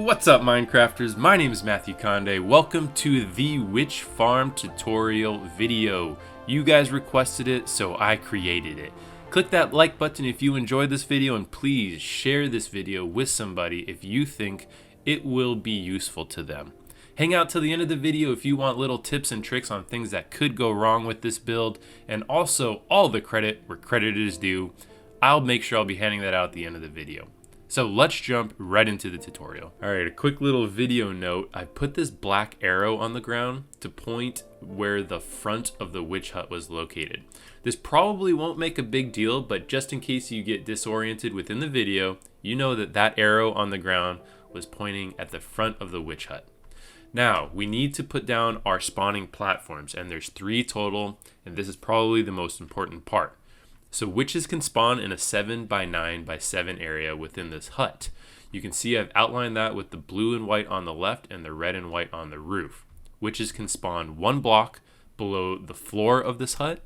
What's up, Minecrafters? My name is Matthew Conde. Welcome to the Witch Farm tutorial video. You guys requested it, so I created it. Click that like button if you enjoyed this video, and please share this video with somebody if you think it will be useful to them. Hang out till the end of the video if you want little tips and tricks on things that could go wrong with this build, and also all the credit where credit is due. I'll make sure I'll be handing that out at the end of the video. So let's jump right into the tutorial. Alright, a quick little video note. I put this black arrow on the ground to point where the front of the witch hut was located. This probably won't make a big deal, but just in case you get disoriented within the video, you know that that arrow on the ground was pointing at the front of the witch hut. Now, we need to put down our spawning platforms, and there's 3 total, and this is probably the most important part. So witches can spawn in a 7x9x7 area within this hut. You can see I've outlined that with the blue and white on the left and the red and white on the roof. Witches can spawn 1 block below the floor of this hut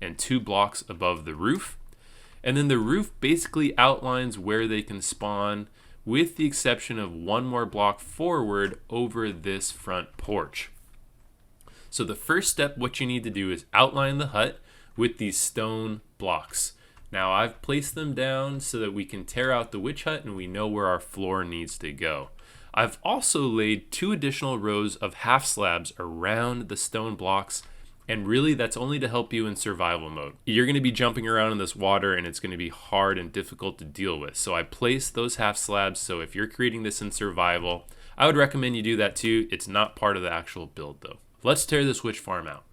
and 2 blocks above the roof. And then the roof basically outlines where they can spawn, with the exception of 1 more block forward over this front porch. So the first step, what you need to do is outline the hut with these stone blocks. Now I've placed them down so that we can tear out the witch hut and we know where our floor needs to go. I've also laid 2 additional rows of half slabs around the stone blocks, and really that's only to help you in survival mode. You're going to be jumping around in this water and it's going to be hard and difficult to deal with. So I placed those half slabs, so if you're creating this in survival, I would recommend you do that too. It's not part of the actual build though. Let's tear this witch farm out.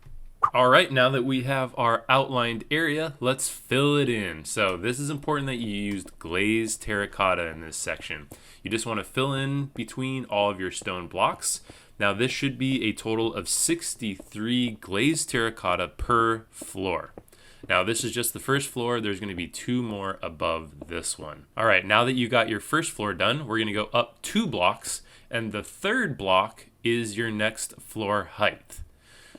Alright, now that we have our outlined area, let's fill it in. So this is important that you used Glazed Terracotta in this section. You just want to fill in between all of your stone blocks. Now this should be a total of 63 Glazed Terracotta per floor. Now this is just the first floor. There's going to be 2 more above this one. Alright, now that you got your first floor done, we're going to go up 2 blocks, and the 3rd block is your next floor height.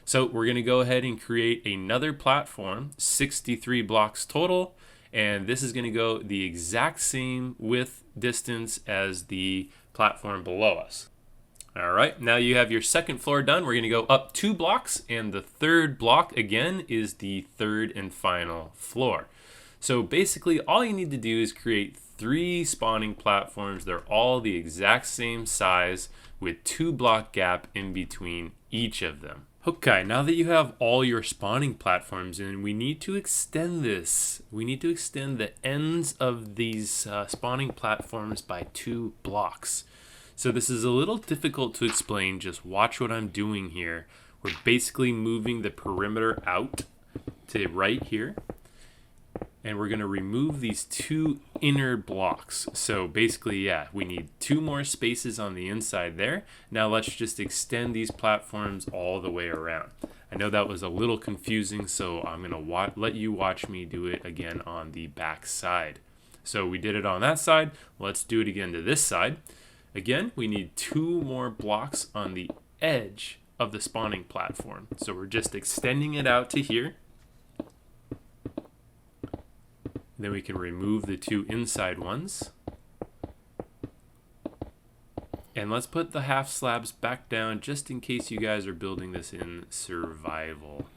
So we're going to go ahead and create another platform, 63 blocks total, and this is going to go the exact same width distance as the platform below us. All right, now you have your second floor done. We're going to go up 2 blocks, and the 3rd block again is the 3rd and final floor. So basically all you need to do is create 3 spawning platforms. They're all the exact same size with 2 block gap in between each of them. Okay, now that you have all your spawning platforms in, we need to extend this. We need to extend the ends of these spawning platforms by 2 blocks. So this is a little difficult to explain. Just watch what I'm doing here. We're basically moving the perimeter out to right here. And we're going to remove these 2 inner blocks. So basically, yeah, we need 2 more spaces on the inside there. Now let's just extend these platforms all the way around. I know that was a little confusing, so I'm going to let you watch me do it again on the back side. So we did it on that side. Let's do it again to this side. Again, we need 2 more blocks on the edge of the spawning platform. So we're just extending it out to here. Then we can remove the 2 inside ones. And let's put the half slabs back down just in case you guys are building this in survival.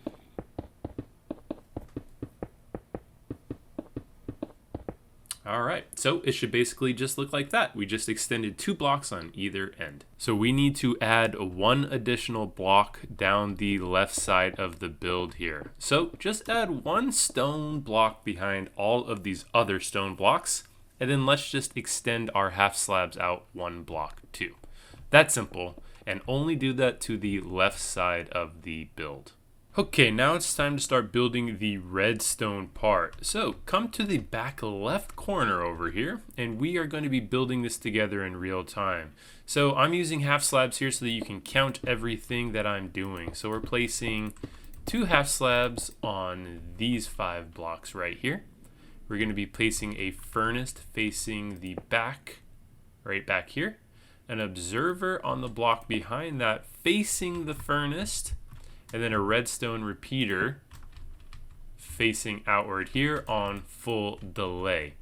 Alright, so it should basically just look like that. We just extended 2 blocks on either end. So we need to add 1 additional block down the left side of the build here. So just add 1 stone block behind all of these other stone blocks, and then let's just extend our half slabs out 1 block too. That's simple, and only do that to the left side of the build. Okay, now it's time to start building the redstone part. So come to the back left corner over here, and we are going to be building this together in real time. So I'm using half slabs here so that you can count everything that I'm doing. So we're placing 2 half slabs on these 5 blocks right here. We're going to be placing a furnace facing the back, right back here. An observer on the block behind that facing the furnace, and then a redstone repeater facing outward here on full delay.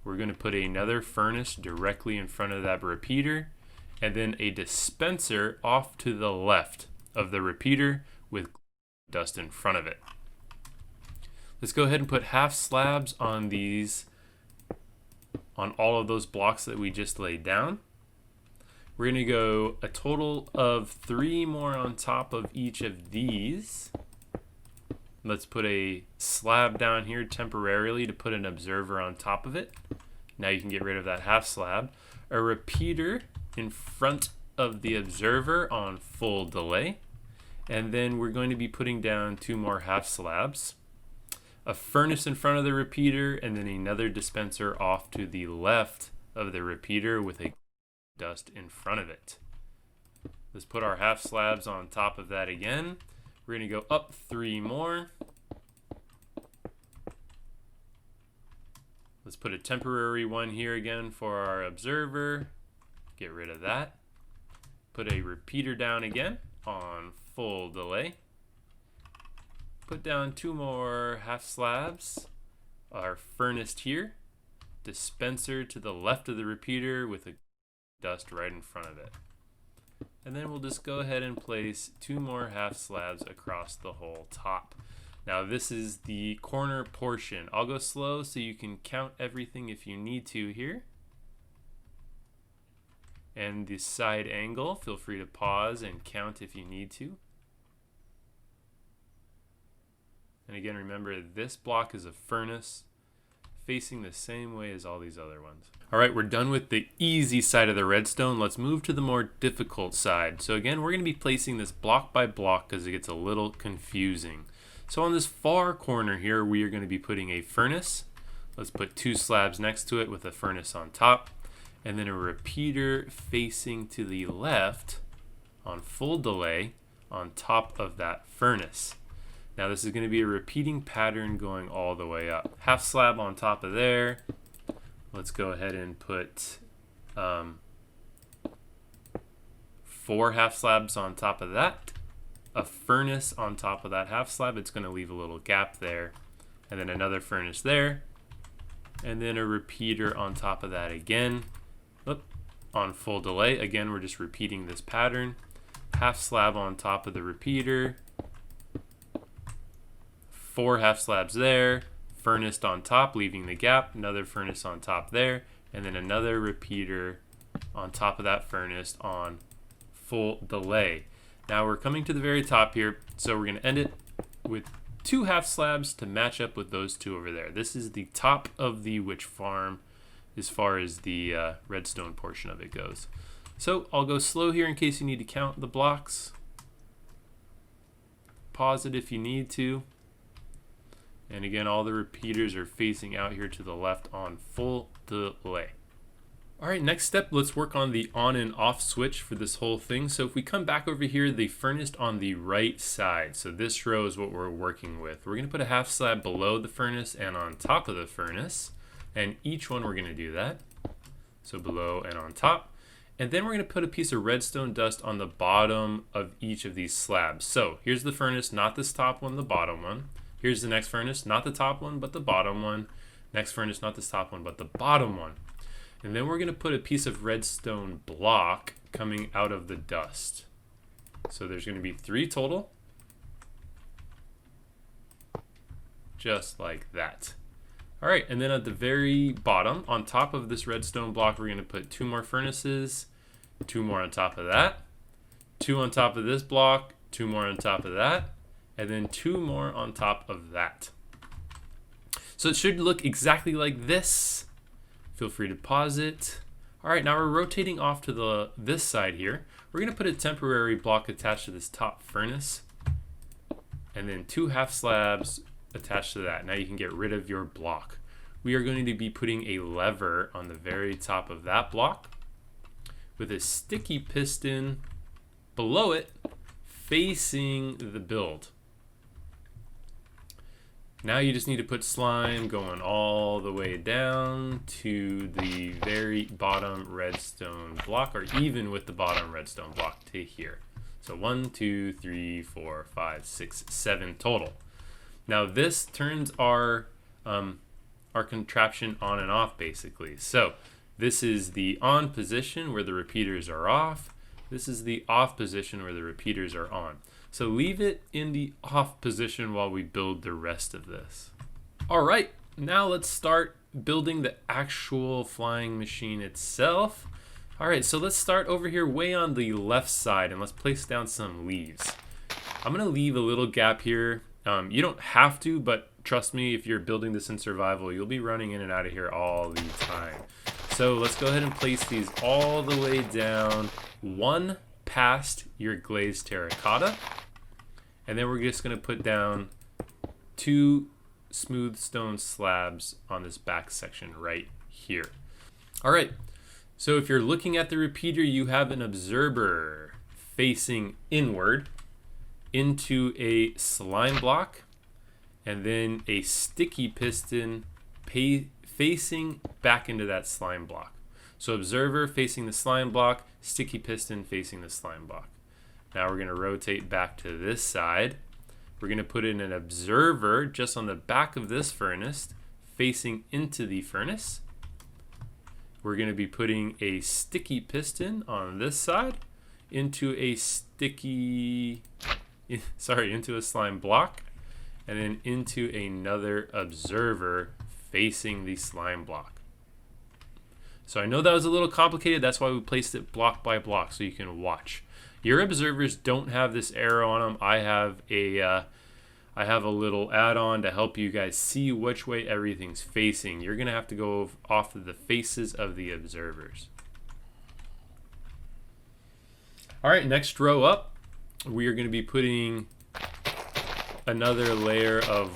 We're going to put another furnace directly in front of that repeater, and then a dispenser off to the left of the repeater with dust in front of it. Let's go ahead and put half slabs on these, on all of those blocks that we just laid down. We're going to go a total of 3 more on top of each of these. Let's put a slab down here temporarily to put an observer on top of it. Now you can get rid of that half slab. A repeater in front of the observer on full delay. And then we're going to be putting down 2 more half slabs. A furnace in front of the repeater, and then another dispenser off to the left of the repeater with a dust in front of it. Let's put our half slabs on top of that again. We're going to go up 3 more. Let's put a temporary one here again for our observer. Get rid of that. Put a repeater down again on full delay. Put down 2 more half slabs. Our furnace here. Dispenser to the left of the repeater with a dust right in front of it. And then we'll just go ahead and place 2 more half slabs across the whole top. Now this is the corner portion. I'll go slow so you can count everything if you need to here. And the side angle, feel free to pause and count if you need to. And again, remember this block is a furnace facing the same way as all these other ones. All right, we're done with the easy side of the redstone. Let's move to the more difficult side. So again, we're going to be placing this block by block because it gets a little confusing. So on this far corner here, we are going to be putting a furnace. Let's put 2 slabs next to it with a furnace on top, and then a repeater facing to the left on full delay on top of that furnace. Now this is going to be a repeating pattern going all the way up. Half slab on top of there. Let's go ahead and put 4 half slabs on top of that. A furnace on top of that half slab. It's going to leave a little gap there. And then another furnace there. And then a repeater on top of that again. Oop, on full delay. Again, we're just repeating this pattern. Half slab on top of the repeater. 4 half slabs there, furnace on top, leaving the gap, another furnace on top there, and then another repeater on top of that furnace on full delay. Now we're coming to the very top here, so we're going to end it with 2 half slabs to match up with those 2 over there. This is the top of the witch farm as far as the redstone portion of it goes. So I'll go slow here in case you need to count the blocks. Pause it if you need to. And again, all the repeaters are facing out here to the left on full delay. All right, next step, let's work on the on and off switch for this whole thing. So if we come back over here, the furnace on the right side. So this row is what we're working with. We're gonna put a half slab below the furnace and on top of the furnace. And each one we're gonna do that. So below and on top. And then we're gonna put a piece of redstone dust on the bottom of each of these slabs. So here's the furnace, not this top one, the bottom one. Here's the next furnace, not the top one, but the bottom one. Next furnace, not this top one, but the bottom one. And then we're going to put a piece of redstone block coming out of the dust. So there's going to be 3 total. Just like that. All right, and then at the very bottom, on top of this redstone block, we're going to put 2 more furnaces, 2 more on top of that, 2 on top of this block, 2 more on top of that, and then 2 more on top of that. So it should look exactly like this. Feel free to pause it. All right, now we're rotating off to this side here. We're gonna put a temporary block attached to this top furnace, and then 2 half slabs attached to that. Now you can get rid of your block. We are going to be putting a lever on the very top of that block with a sticky piston below it facing the build. Now you just need to put slime going all the way down to the very bottom redstone block, or even with the bottom redstone block to here. So 1, 2, 3, 4, 5, 6, 7 total. Now this turns our contraption on and off basically. So This is the on position where the repeaters are off. This is the off position where the repeaters are on. So leave it in the off position while we build the rest of this. All right, now let's start building the actual flying machine itself. All right, so let's start over here way on the left side and let's place down some leaves. I'm gonna leave a little gap here. You don't have to, but trust me, if you're building this in survival, you'll be running in and out of here all the time. So let's go ahead and place these all the way down, one past your glazed terracotta. And then we're just gonna put down 2 smooth stone slabs on this back section right here. All right, so if you're looking at the repeater, you have an observer facing inward into a slime block, and then a sticky piston facing back into that slime block. So observer facing the slime block, sticky piston facing the slime block. Now we're going to rotate back to this side. We're going to put in an observer just on the back of this furnace facing into the furnace. We're going to be putting a sticky piston on this side into a into a slime block, and then into another observer facing the slime block. So I know that was a little complicated. That's why we placed it block by block so you can watch. Your observers don't have this arrow on them. I have a little add-on to help you guys see which way everything's facing. You're gonna have to go off of the faces of the observers. All right, next row up, we are gonna be putting another layer of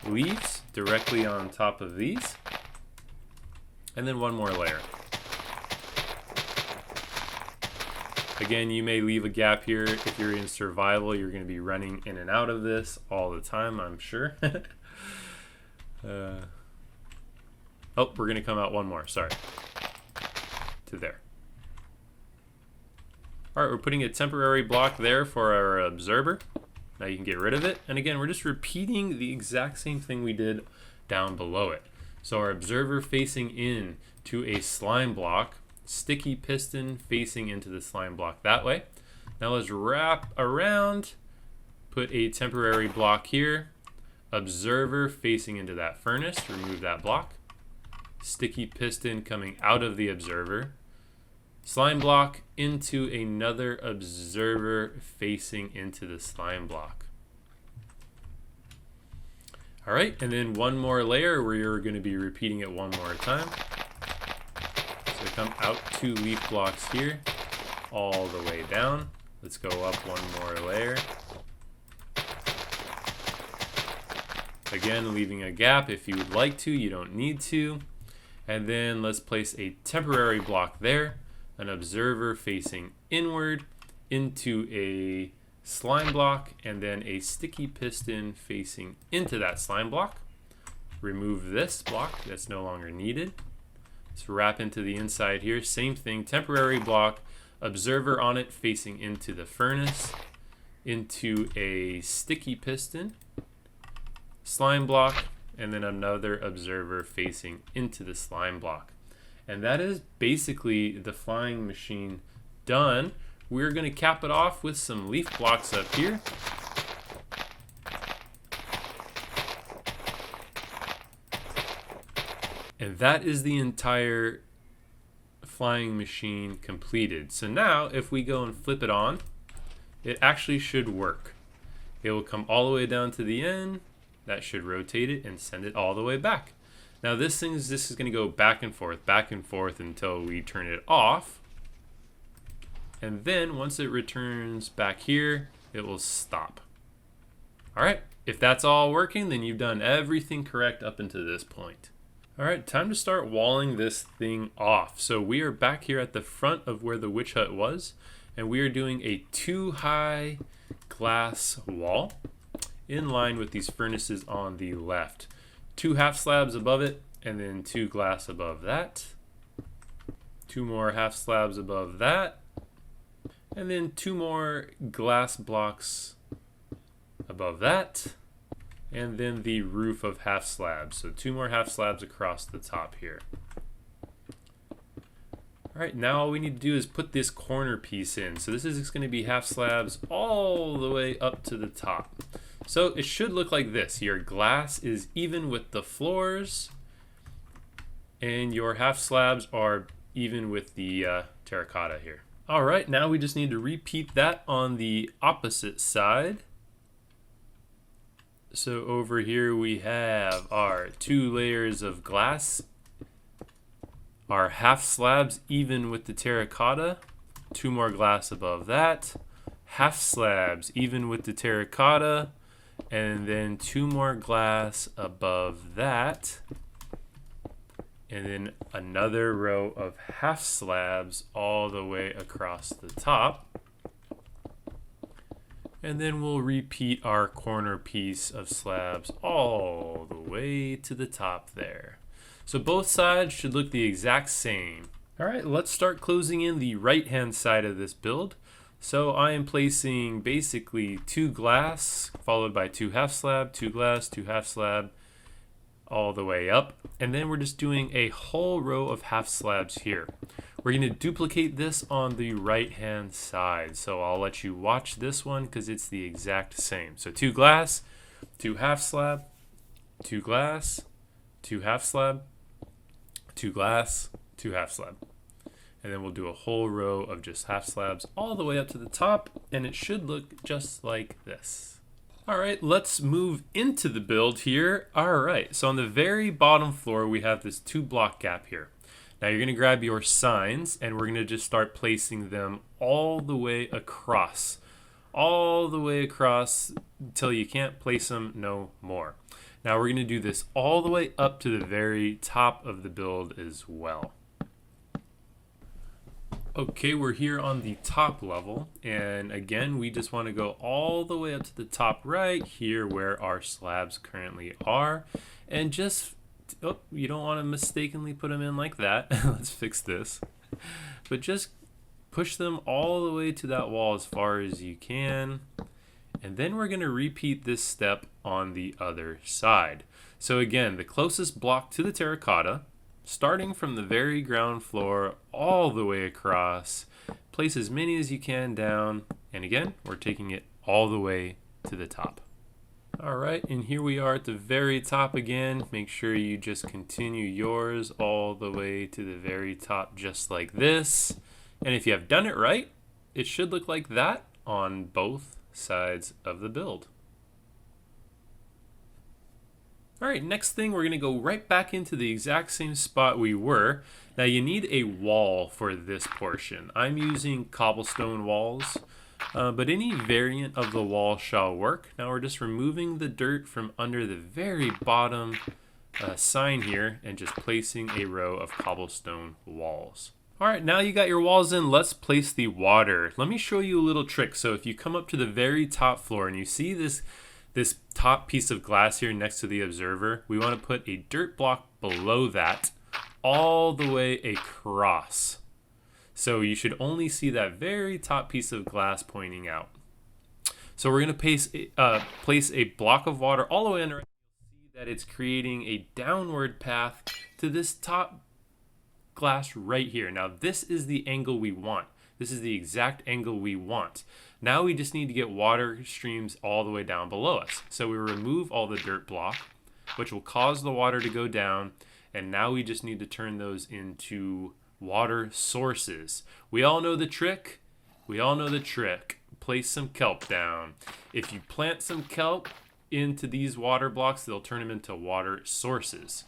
leaves directly on top of these, and then one more layer. Again, you may leave a gap here. If you're in survival, you're going to be running in and out of this all the time, I'm sure. Oh, we're going to come out one more, sorry. To there. All right, we're putting a temporary block there for our observer. Now you can get rid of it. And again, we're just repeating the exact same thing we did down below it. So our observer facing in to a slime block, sticky piston facing into the slime block that way. Now let's wrap around, put a temporary block here, observer facing into that furnace, remove that block, sticky piston coming out of the observer, slime block into another observer facing into the slime block. All right, and then one more layer where you're going to be repeating it one more time. So come out 2 leaf blocks here, all the way down. Let's go up one more layer. Again, leaving a gap if you would like to, you don't need to. And then let's place a temporary block there, an observer facing inward into a slime block, and then a sticky piston facing into that slime block. Remove this block that's no longer needed. Let's wrap into the inside here, same thing, temporary block, observer on it facing into the furnace, into a sticky piston, slime block, and then another observer facing into the slime block. And that is basically the flying machine done. We're going to cap it off with some leaf blocks up here. And that is the entire flying machine completed. So now if we go and flip it on, it actually should work. It will come all the way down to the end. That should rotate it and send it all the way back. Now this is going to go back and forth until we turn it off. And then once it returns back here, it will stop. All right, if that's all working, then you've done everything correct up until this point. All right, time to start walling this thing off. So we are back here at the front of where the witch hut was, and we are doing a 2-high glass wall in line with these furnaces on the left. 2 half slabs above it, and then 2 glass above that. 2 more half slabs above that. And then 2 more glass blocks above that. And then the roof of half slabs. So 2 more half slabs across the top here. Alright, now all we need to do is put this corner piece in. So this is just going to be half slabs all the way up to the top. So it should look like this. Your glass is even with the floors, and your half slabs are even with the terracotta here. Alright, now we just need to repeat that on the opposite side. So over here we have our 2 layers of glass, our half slabs even with the terracotta, 2 more glass above that, half slabs even with the terracotta, and then 2 more glass above that, and then another row of half slabs all the way across the top. And then we'll repeat our corner piece of slabs all the way to the top there. So both sides should look the exact same. Alright, let's start closing in the right hand side of this build. So I am placing basically 2 glass followed by 2 half slab, 2 glass, 2 half slab all the way up. And then we're just doing a whole row of half slabs here. We're going to duplicate this on the right hand side. So I'll let you watch this one because it's the exact same. So 2 glass, 2 half slab, 2 glass, 2 half slab, 2 glass, 2 half slab. And then we'll do a whole row of just half slabs all the way up to the top, and it should look just like this. Alright, let's move into the build here. Alright, so on the very bottom floor we have this 2 block gap here. Now you're going to grab your signs and we're going to just start placing them all the way across. All the way across until you can't place them no more. Now we're going to do this all the way up to the very top of the build as well. Okay, we're here on the top level, and again we just want to go all the way up to the top right here where our slabs currently are, and just, oh, you don't want to mistakenly put them in like that. Let's fix this. But just push them all the way to that wall as far as you can. And then we're going to repeat this step on the other side. So again, the closest block to the terracotta, starting from the very ground floor all the way across, place as many as you can down. And again, we're taking it all the way to the top. Alright, and here we are at the very top again. Make sure you just continue yours all the way to the very top just like this. And if you have done it right, it should look like that on both sides of the build. Alright, next thing we're going to go right back into the exact same spot we were. Now you need a wall for this portion. I'm using cobblestone walls, but any variant of the wall shall work. Now we're just removing the dirt from under the very bottom sign here and just placing a row of cobblestone walls. Alright, now you got your walls in, let's place the water. Let me show you a little trick. So if you come up to the very top floor and you see this top piece of glass here next to the observer, we want to put a dirt block below that all the way across. So you should only see that very top piece of glass pointing out. So we're going to place a block of water all the way under. You'll see that it's creating a downward path to this top glass right here. Now this is the angle we want. This is the exact angle we want. Now we just need to get water streams all the way down below us. So we remove all the dirt block, which will cause the water to go down, and now we just need to turn those into water sources. We all know the trick. Place some kelp down. If you plant some kelp into these water blocks, they'll turn them into water sources.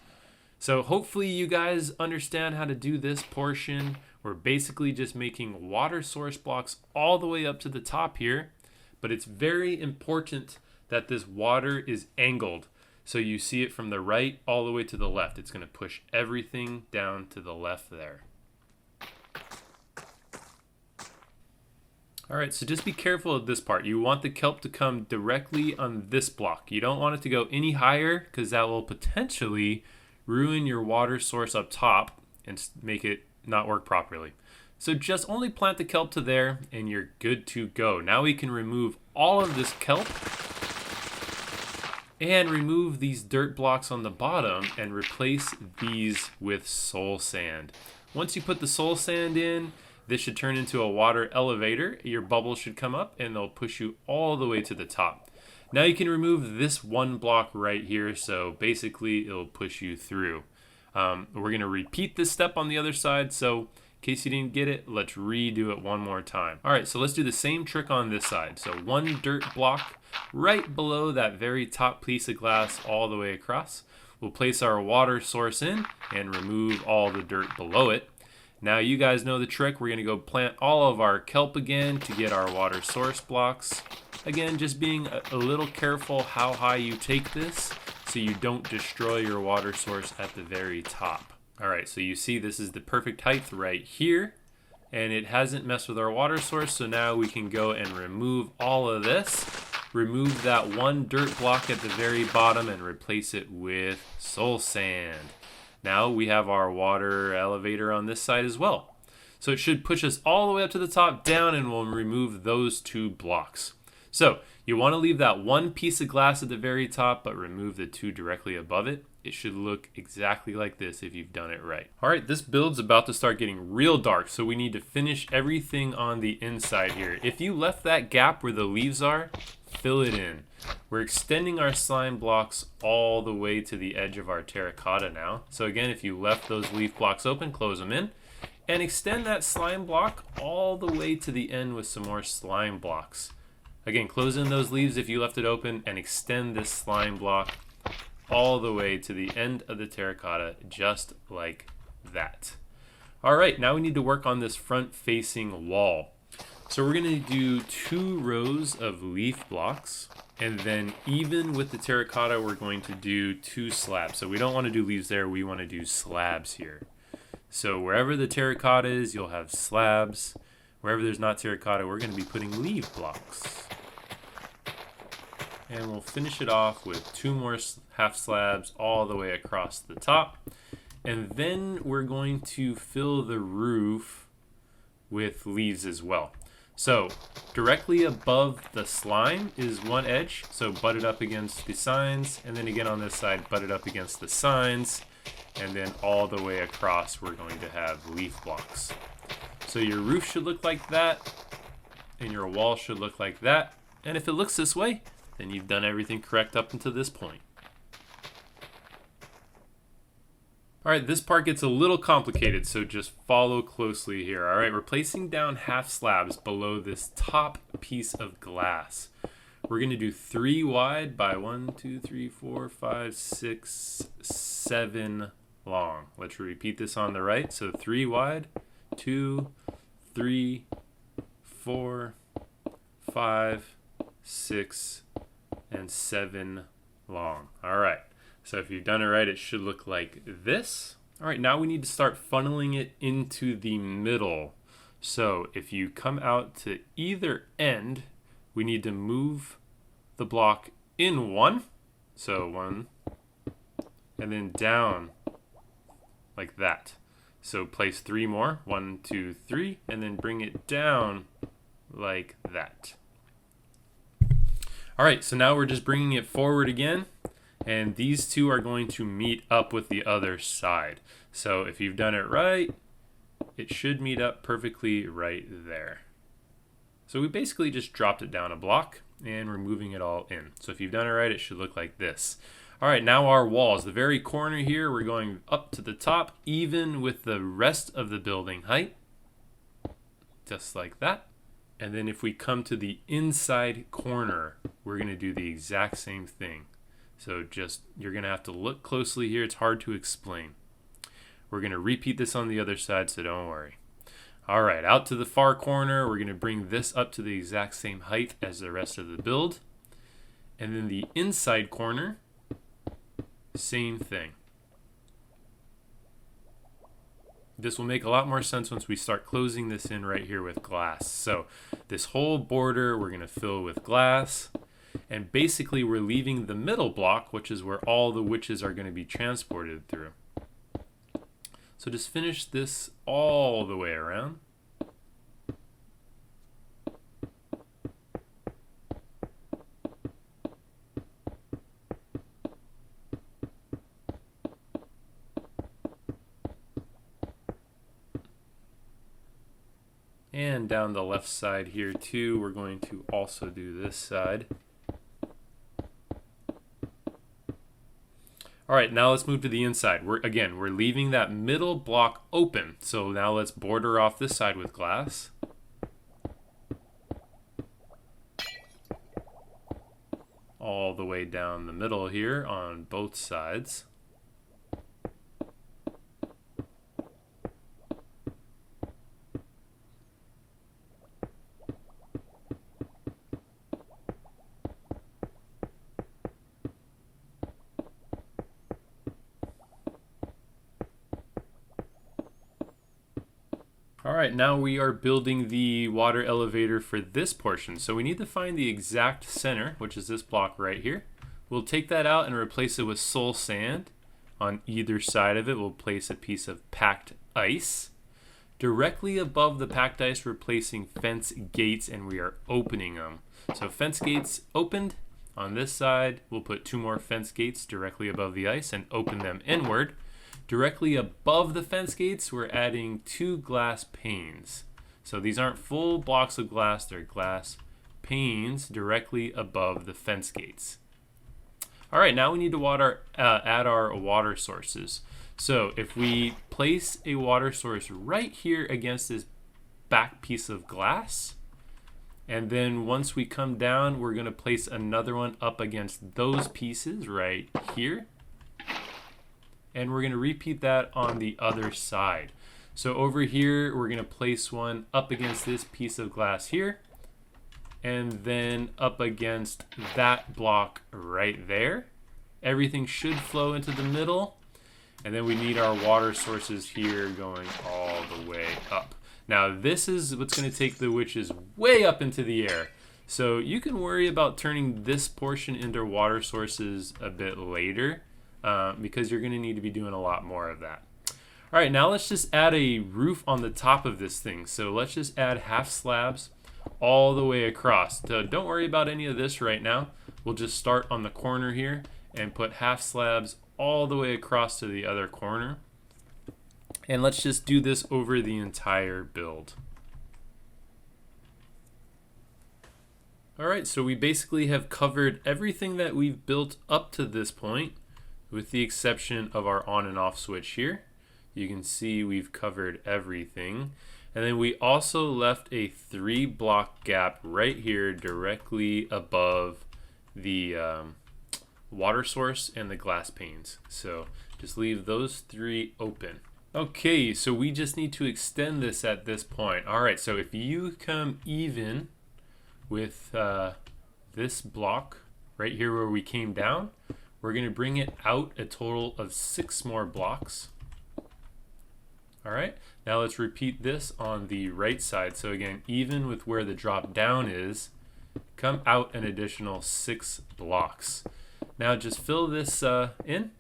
So hopefully you guys understand how to do this portion. We're basically just making water source blocks all the way up to the top here, but it's very important that this water is angled. So you see it from the right all the way to the left. It's going to push everything down to the left there. Alright, so just be careful of this part. You want the kelp to come directly on this block. You don't want it to go any higher because that will potentially ruin your water source up top and make it not work properly. So just only plant the kelp to there and you're good to go. Now we can remove all of this kelp and remove these dirt blocks on the bottom and replace these with soul sand. Once you put the soul sand in, this should turn into a water elevator. Your bubbles should come up and they'll push you all the way to the top. Now you can remove this one block right here, so basically it'll push you through. We're going to repeat this step on the other side, so in case you didn't get it, let's redo it one more time. Alright, so let's do the same trick on this side. So one dirt block right below that very top piece of glass all the way across. We'll place our water source in and remove all the dirt below it. Now you guys know the trick. We're going to go plant all of our kelp again to get our water source blocks. Again, just being a little careful how high you take this so you don't destroy your water source at the very top. Alright, so you see this is the perfect height right here, and it hasn't messed with our water source, so now we can go and remove all of this. Remove that one dirt block at the very bottom and replace it with soul sand. Now we have our water elevator on this side as well. So it should push us all the way up to the top, down, and we'll remove those two blocks. So you want to leave that one piece of glass at the very top, but remove the two directly above it. It should look exactly like this if you've done it right. All right, this build's about to start getting real dark, so we need to finish everything on the inside here. If you left that gap where the leaves are, fill it in. We're extending our slime blocks all the way to the edge of our terracotta now. So again, if you left those leaf blocks open, close them in. And extend that slime block all the way to the end with some more slime blocks. Again, close in those leaves if you left it open and extend this slime block all the way to the end of the terracotta, just like that. All right, now we need to work on this front-facing wall. So we're going to do 2 rows of leaf blocks, and then even with the terracotta, we're going to do 2 slabs. So we don't want to do leaves there, we want to do slabs here. So wherever the terracotta is, you'll have slabs. Wherever there's not terracotta, we're going to be putting leaf blocks. And we'll finish it off with 2 more half slabs all the way across the top. And then we're going to fill the roof with leaves as well. So directly above the slime is one edge, so butt it up against the signs, and then again on this side, butt it up against the signs, and then all the way across we're going to have leaf blocks. So your roof should look like that, and your wall should look like that, and if it looks this way, then you've done everything correct up until this point. Alright, this part gets a little complicated, so just follow closely here. Alright, we're placing down half slabs below this top piece of glass. We're going to do 3 wide by 1, 2, 3, 4, 5, 6, 7 long. Let's repeat this on the right. So 3 wide, 2, 3, 4, 5, 6, and 7 long. Alright. So if you've done it right, it should look like this. All right, now we need to start funneling it into the middle. So if you come out to either end, we need to move the block in 1. So 1, and then down like that. So place 3 more, 1, 2, 3, and then bring it down like that. All right, so now we're just bringing it forward again. And these two are going to meet up with the other side. So if you've done it right, it should meet up perfectly right there. So we basically just dropped it down a block and we're moving it all in. So if you've done it right, it should look like this. All right, now our walls. The very corner here, we're going up to the top, even with the rest of the building height. Just like that. And then if we come to the inside corner, we're going to do the exact same thing. So just, you're going to have to look closely here. It's hard to explain. We're going to repeat this on the other side, so don't worry. All right, out to the far corner, we're going to bring this up to the exact same height as the rest of the build. And then the inside corner, same thing. This will make a lot more sense once we start closing this in right here with glass. So this whole border we're going to fill with glass. And basically we're leaving the middle block, which is where all the witches are going to be transported through. So just finish this all the way around. And down the left side here too, we're going to also do this side. All right, now let's move to the inside. We're leaving that middle block open. So now let's border off this side with glass. All the way down the middle here on both sides. All right, now we are building the water elevator for this portion. So we need to find the exact center, which is this block right here. We'll take that out and replace it with soul sand. On either side of it, we'll place a piece of packed ice. Directly above the packed ice, we're placing fence gates, and we are opening them. So fence gates opened. On this side, we'll put 2 more fence gates directly above the ice and open them inward. Directly above the fence gates, we're adding 2 glass panes. So these aren't full blocks of glass, they're glass panes directly above the fence gates. All right, now we need to add our water sources. So if we place a water source right here against this back piece of glass, and then once we come down, we're going to place another one up against those pieces right here. And we're going to repeat that on the other side. So over here, we're going to place one up against this piece of glass here, and then up against that block right there. Everything should flow into the middle. And then we need our water sources here going all the way up. Now this is what's going to take the witches way up into the air. So you can worry about turning this portion into water sources a bit later, because you're going to need to be doing a lot more of that. All right, now let's just add a roof on the top of this thing. So let's just add half slabs all the way across. So don't worry about any of this right now. We'll just start on the corner here and put half slabs all the way across to the other corner. And let's just do this over the entire build. All right, so we basically have covered everything that we've built up to this point, with the exception of our on and off switch here. You can see we've covered everything. And then we also left a 3 block gap right here directly above the water source and the glass panes. So just leave those 3 open. Okay, so we just need to extend this at this point. All right, so if you come even with this block right here where we came down, we're going to bring it out a total of 6 more blocks. All right, now let's repeat this on the right side. So again, even with where the drop down is, come out an additional 6 blocks. Now just fill this in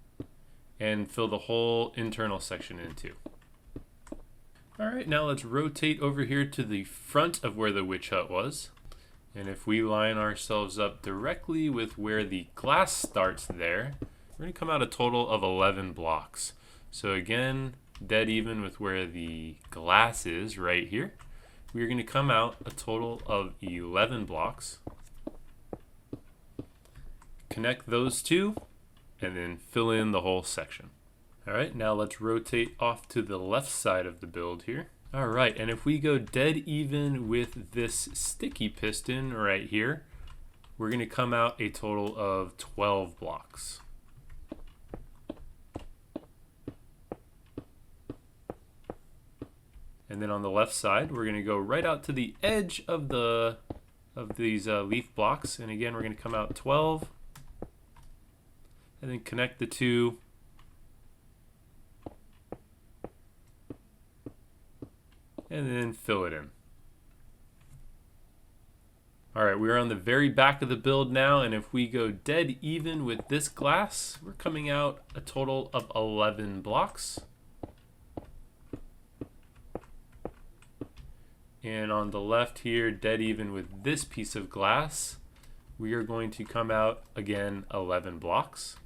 and fill the whole internal section in too. All right, now let's rotate over here to the front of where the witch hut was. And if we line ourselves up directly with where the glass starts there, we're going to come out a total of 11 blocks. So again, dead even with where the glass is right here. We're going to come out a total of 11 blocks. Connect those 2 and then fill in the whole section. All right, now let's rotate off to the left side of the build here. All right, and if we go dead even with this sticky piston right here, we're going to come out a total of 12 blocks. And then on the left side, we're going to go right out to the edge of these leaf blocks, and again we're going to come out 12, and then connect the 2. And then fill it in. All right, we're on the very back of the build now, and if we go dead even with this glass, we're coming out a total of 11 blocks. And on the left here, dead even with this piece of glass, we are going to come out again 11 blocks.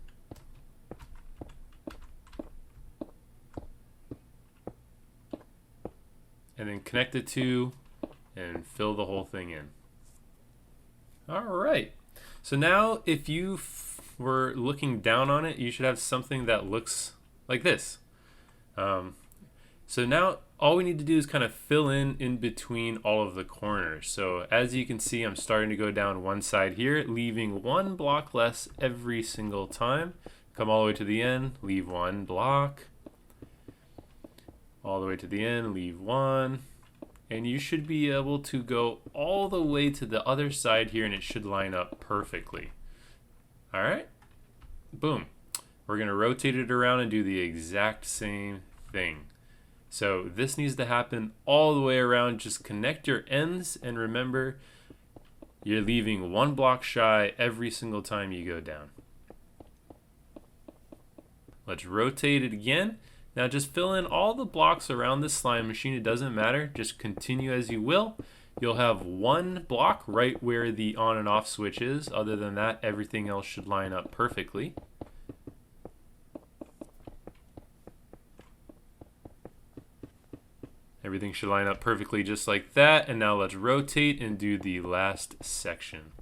And then connect the 2 and fill the whole thing in. All right. So now if you were looking down on it, you should have something that looks like this. So now all we need to do is kind of fill in between all of the corners. So as you can see, I'm starting to go down one side here, leaving one block less every single time. Come all the way to the end, leave one block. All the way to the end, leave one. And you should be able to go all the way to the other side here, and it should line up perfectly. All right, boom. We're gonna rotate it around and do the exact same thing. So this needs to happen all the way around. Just connect your ends, and remember, you're leaving one block shy every single time you go down. Let's rotate it again. Now just fill in all the blocks around the slime machine. It doesn't matter, just continue as you will. You'll have one block right where the on and off switch is. Other than that, everything else should line up perfectly. Everything should line up perfectly just like that. And now let's rotate and do the last section.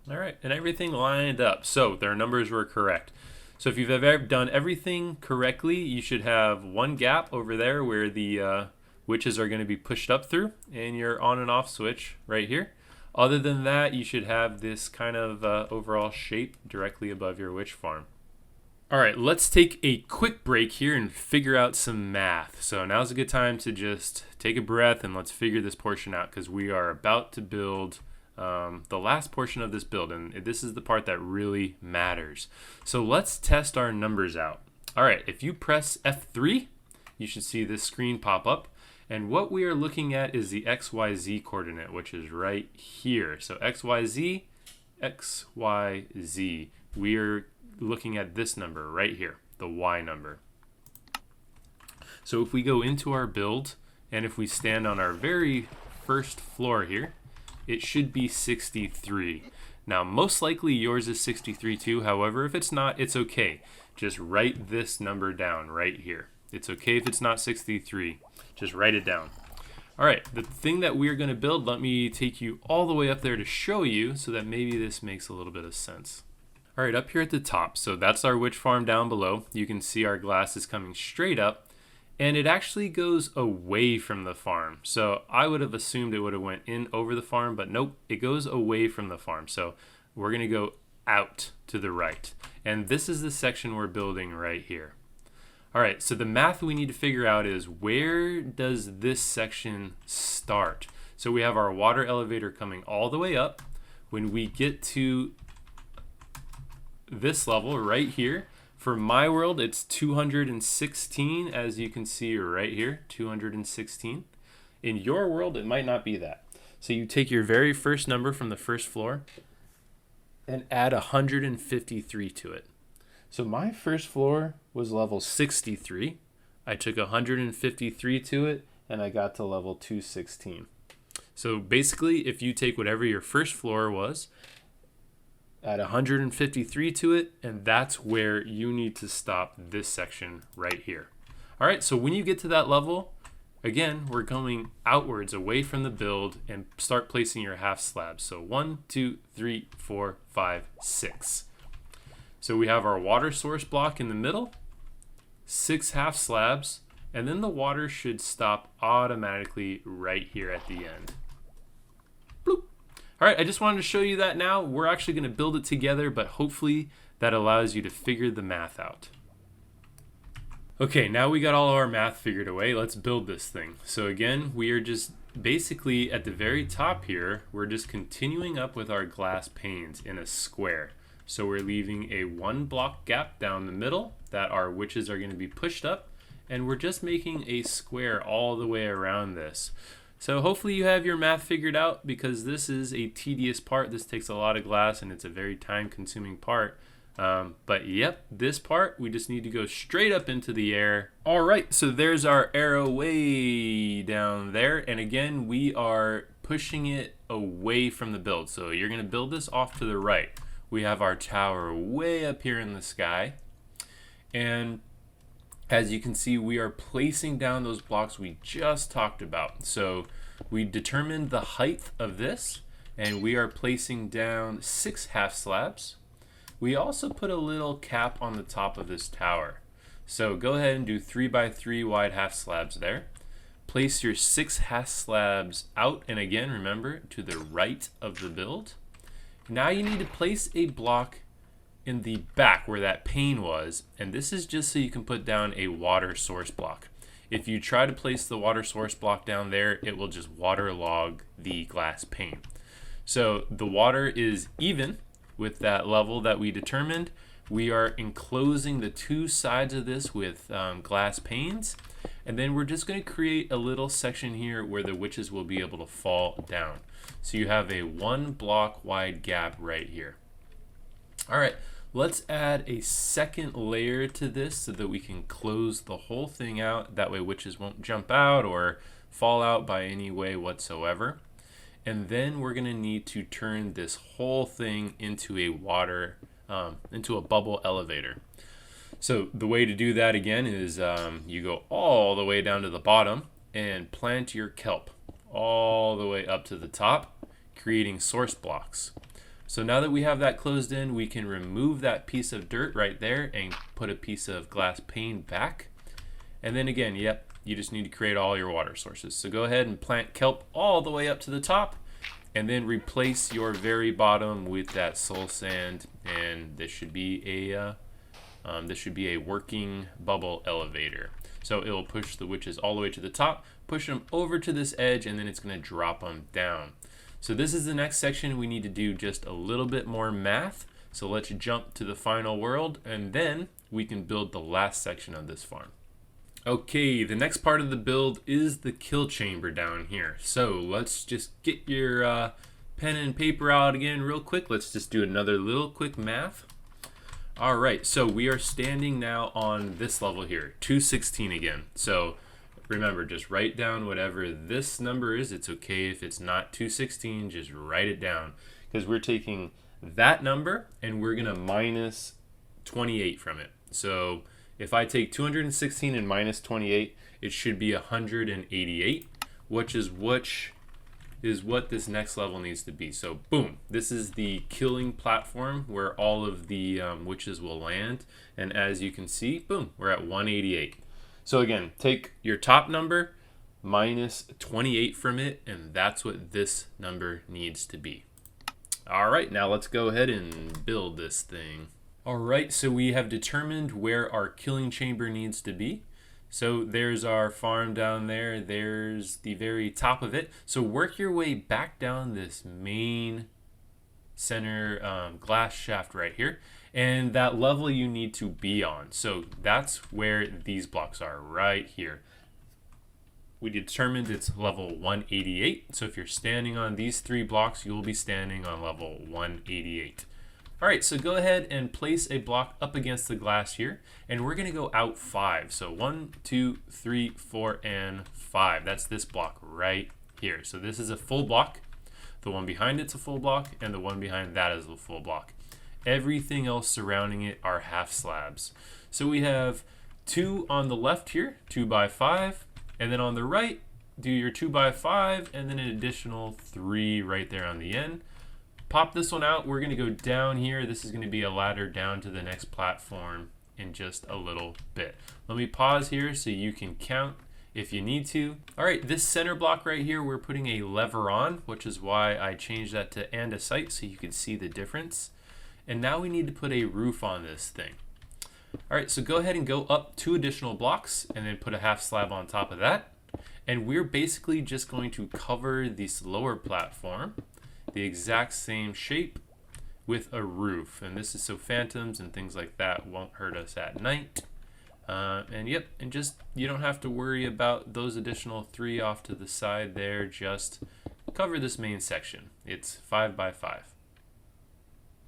All right, and everything lined up. So their numbers were correct. So if you've ever done everything correctly, you should have one gap over there where the witches are going to be pushed up through, and your on and off switch right here. Other than that, you should have this kind of overall shape directly above your witch farm. All right, let's take a quick break here and figure out some math. So now's a good time to just take a breath and let's figure this portion out, because we are about to build the last portion of this build, and this is the part that really matters. So let's test our numbers out. All right, if you press F3, you should see this screen pop up, and what we are looking at is the XYZ coordinate, which is right here. So XYZ, XYZ. We are looking at this number right here, the Y number. So if we go into our build, and if we stand on our very first floor here, it should be 63. Now, most likely yours is 63 too. However, if it's not, it's okay. Just write this number down right here. It's okay if it's not 63. Just write it down. All right, the thing that we're going to build, let me take you all the way up there to show you so that maybe this makes a little bit of sense. All right, up here at the top, so that's our witch farm down below. You can see our glass is coming straight up, and it actually goes away from the farm. So I would have assumed it would have went in over the farm, but nope, it goes away from the farm. So we're gonna go out to the right. And this is the section we're building right here. All right, so the math we need to figure out is, where does this section start? So we have our water elevator coming all the way up. When we get to this level right here, for my world, it's 216, as you can see right here, 216. In your world, it might not be that. So you take your very first number from the first floor and add 153 to it. So my first floor was level 63. I took 153 to it, and I got to level 216. So basically, if you take whatever your first floor was, add 153 to it, and that's where you need to stop this section right here. All right, so when you get to that level, again, we're going outwards away from the build and start placing your half slabs. So 1, 2, 3, 4, 5, 6. So we have our water source block in the middle, 6 half slabs, and then the water should stop automatically right here at the end. Bloop. All right, I just wanted to show you that now. We're actually going to build it together, but hopefully that allows you to figure the math out. Okay, now we got all of our math figured away. Let's build this thing. So again, we are just basically at the very top here, we're just continuing up with our glass panes in a square. So we're leaving a 1 block gap down the middle that our witches are going to be pushed up, and we're just making a square all the way around this. So hopefully you have your math figured out, because this is a tedious part. This takes a lot of glass and it's a very time-consuming part. But yep, this part, we just need to go straight up into the air. All right, so there's our arrow way down there. And again, we are pushing it away from the build. So you're going to build this off to the right. We have our tower way up here in the sky. And as you can see, we are placing down those blocks we just talked about. So we determined the height of this, and we are placing down 6 half slabs. We also put a little cap on the top of this tower. So go ahead and do 3 by 3 wide half slabs there. Place your 6 half slabs out, and again, remember, to the right of the build. Now you need to place a block in the back where that pane was, and this is just so you can put down a water source block. If you try to place the water source block down there, it will just waterlog the glass pane. So the water is even with that level that we determined. We are enclosing the 2 sides of this with glass panes, and then we're just going to create a little section here where the witches will be able to fall down. So you have a 1 block wide gap right here. All right, let's add a second layer to this so that we can close the whole thing out. That way witches won't jump out or fall out by any way whatsoever. And then we're going to need to turn this whole thing into a into a bubble elevator. So the way to do that again is you go all the way down to the bottom and plant your kelp all the way up to the top, creating source blocks. So now that we have that closed in, we can remove that piece of dirt right there and put a piece of glass pane back. And then again, yep, you just need to create all your water sources. So go ahead and plant kelp all the way up to the top, and then replace your very bottom with that soul sand, and this should be a working bubble elevator. So it will push the witches all the way to the top, push them over to this edge, and then it's going to drop them down. So this is the next section. We need to do just a little bit more math. So let's jump to the final world, and then we can build the last section of this farm. Okay, the next part of the build is the kill chamber down here. So let's just get your pen and paper out again real quick. Let's just do another little quick math. All right, so we are standing now on this level here, 216 again. So remember, just write down whatever this number is. It's okay if it's not 216, just write it down, because we're taking that number and we're gonna minus 28 from it. So if I take 216 and minus 28, it should be 188, which is what this next level needs to be. So boom, this is the killing platform where all of the witches will land. And as you can see, boom, we're at 188. So again, take your top number, minus 28 from it, and that's what this number needs to be. All right, now let's go ahead and build this thing. All right, so we have determined where our killing chamber needs to be. So there's our farm down there. There's the very top of it. So work your way back down this main center glass shaft right here. And that level you need to be on. So that's where these blocks are, right here. We determined it's level 188. So if you're standing on these 3 blocks, you'll be standing on level 188. All right, so go ahead and place a block up against the glass here, and we're gonna go out 5. So 1, 2, 3, 4, and 5. That's this block right here. So this is a full block. The one behind it's a full block, and the one behind that is a full block. Everything else surrounding it are half slabs. So we have 2 on the left here, 2 by 5, and then on the right, do your 2 by 5, and then an additional 3 right there on the end. Pop this one out. We're going to go down here. This is going to be a ladder down to the next platform in just a little bit. Let me pause here so you can count if you need to. All right, this center block right here, we're putting a lever on, which is why I changed that to andesite so you can see the difference. And now we need to put a roof on this thing. All right, so go ahead and go up 2 additional blocks and then put a half slab on top of that. And we're basically just going to cover this lower platform the exact same shape with a roof, and this is so phantoms and things like that won't hurt us at night. And yep, and just you don't have to worry about those additional 3 off to the side there. Just cover this main section. It's 5 by 5.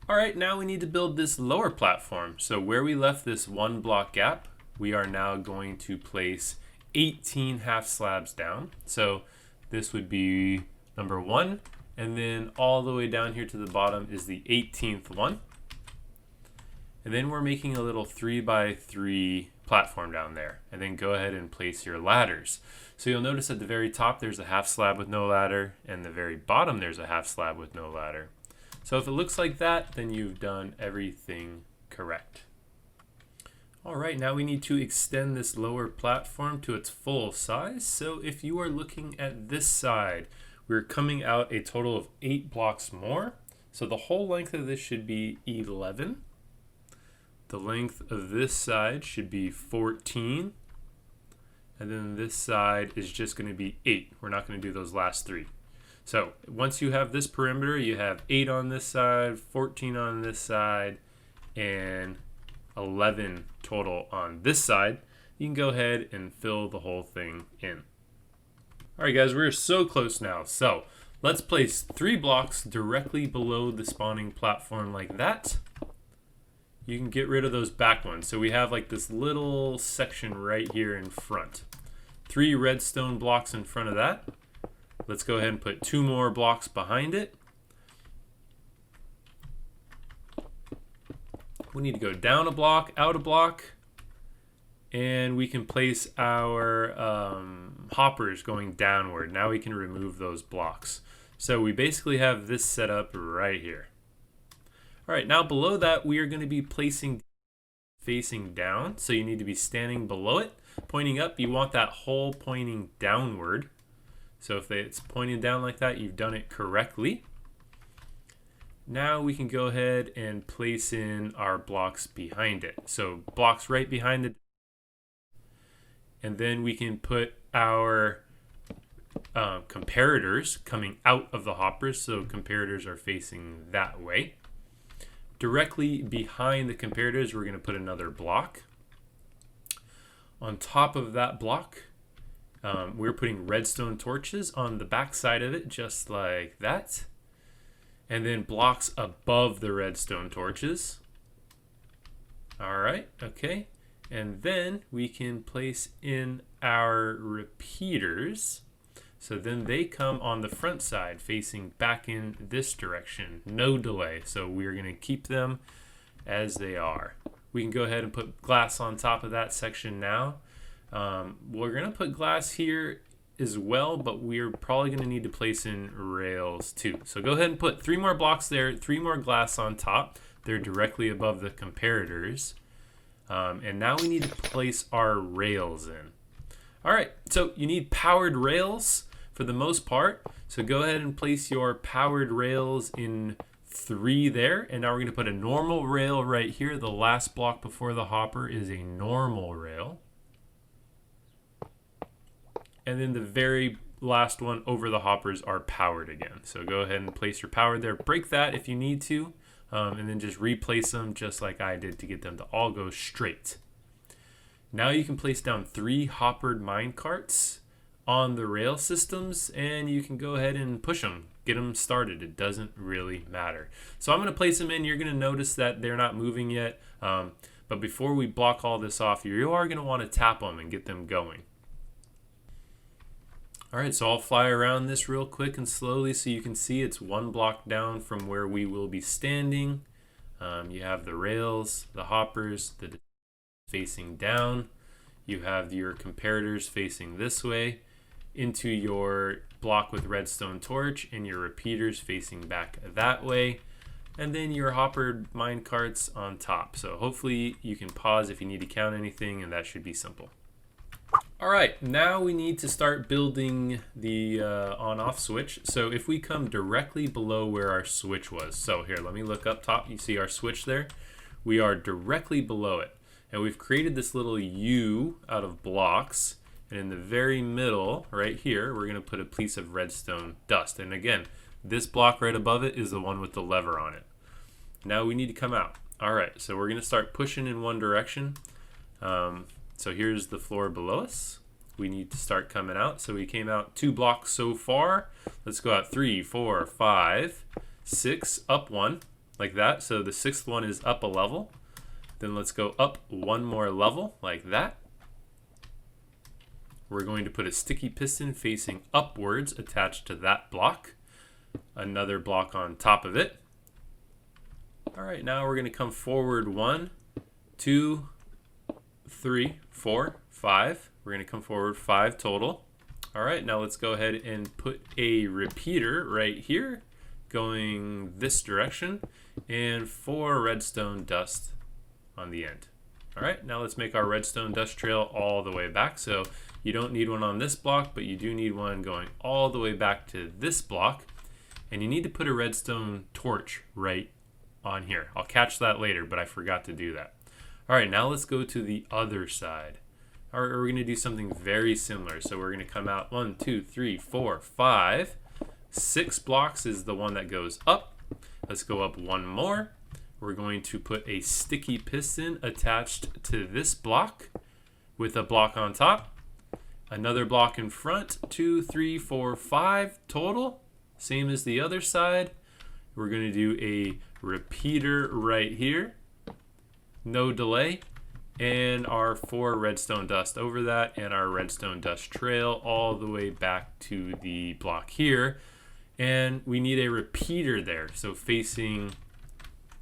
All right, now we need to build this lower platform. So where we left this 1 block gap, we are now going to place 18 half slabs down. So this would be number 1. And then all the way down here to the bottom is the 18th one. And then we're making a little 3 by 3 platform down there, and then go ahead and place your ladders. So you'll notice at the very top there's a half slab with no ladder, and the very bottom there's a half slab with no ladder. So if it looks like that, then you've done everything correct. Alright, now we need to extend this lower platform to its full size. So if you are looking at this side, we're coming out a total of 8 blocks more. So the whole length of this should be 11. The length of this side should be 14. And then this side is just going to be 8. We're not going to do those last 3. So once you have this perimeter, you have 8 on this side, 14 on this side, and 11 total on this side. You can go ahead and fill the whole thing in. Alright guys, we're so close now. So let's place 3 blocks directly below the spawning platform like that. You can get rid of those back ones. So we have like this little section right here in front. 3 redstone blocks in front of that. Let's go ahead and put 2 more blocks behind it. We need to go down a block, out a block, and we can place our hoppers going downward. Now we can remove those blocks. So we basically have this set up right here. All right, now below that, we are going to be placing facing down. So you need to be standing below it. Pointing up, you want that hole pointing downward. So if it's pointing down like that, you've done it correctly. Now we can go ahead and place in our blocks behind it. So blocks right behind it. And then we can put our comparators coming out of the hoppers. So comparators are facing that way. Directly behind the comparators, we're going to put another block. On top of that block, we're putting redstone torches on the back side of it, just like that. And then blocks above the redstone torches. All right, okay. And then we can place in our repeaters. So then they come on the front side facing back in this direction. No delay. So we're going to keep them as they are. We can go ahead and put glass on top of that section now. We're going to put glass here as well, but we're probably going to need to place in rails too. So go ahead and put 3 more blocks there, 3 more glass on top. They're directly above the comparators. And now we need to place our rails in. All right, so you need powered rails for the most part. So go ahead and place your powered rails in 3 there. And now we're going to put a normal rail right here. The last block before the hopper is a normal rail. And then the very last one over the hoppers are powered again. So go ahead and place your power there. Break that if you need to. And then just replace them just like I did to get them to all go straight. Now you can place down 3 hoppered mine carts on the rail systems, and you can go ahead and push them, get them started. It doesn't really matter. So I'm going to place them in. You're going to notice that they're not moving yet. But before we block all this off, you are going to want to tap them and get them going. All right, so I'll fly around this real quick and slowly so you can see it's 1 block down from where we will be standing. You have the rails, the hoppers, the facing down. You have your comparators facing this way into your block with redstone torch, and your repeaters facing back that way. And then your hoppered mine carts on top. So hopefully you can pause if you need to count anything, and that should be simple. All right, now we need to start building the on-off switch. So if we come directly below where our switch was, so here, let me look up top. You see our switch there? We are directly below it. And we've created this little U out of blocks. And in the very middle, right here, we're going to put a piece of redstone dust. And again, this block right above it is the one with the lever on it. Now we need to come out. All right, so we're going to start pushing in one direction. So here's the floor below us. We need to start coming out. So we came out 2 blocks so far. Let's go out 3, 4, 5, 6, up 1, like that. So the 6th one is up a level. Then let's go up 1 more level, like that. We're going to put a sticky piston facing upwards attached to that block. Another block on top of it. All right, now we're going to come forward 1, 2, 3, 4, 5. We're going to come forward 5 total. All right, now let's go ahead and put a repeater right here going this direction and 4 redstone dust on the end. All right, now let's make our redstone dust trail all the way back. So you don't need one on this block, but you do need one going all the way back to this block. And you need to put a redstone torch right on here. I'll catch that later, but I forgot to do that. All right, now let's go to the other side. All right, we're going to do something very similar. So we're going to come out 1, 2, 3, 4, 5. 6 blocks is the one that goes up. Let's go up one more. We're going to put a sticky piston attached to this block with a block on top. Another block in front, 2, 3, 4, 5 total. Same as the other side. We're going to do a repeater right here. No delay. And our 4 redstone dust over that, and our redstone dust trail all the way back to the block here. And we need a repeater there, so facing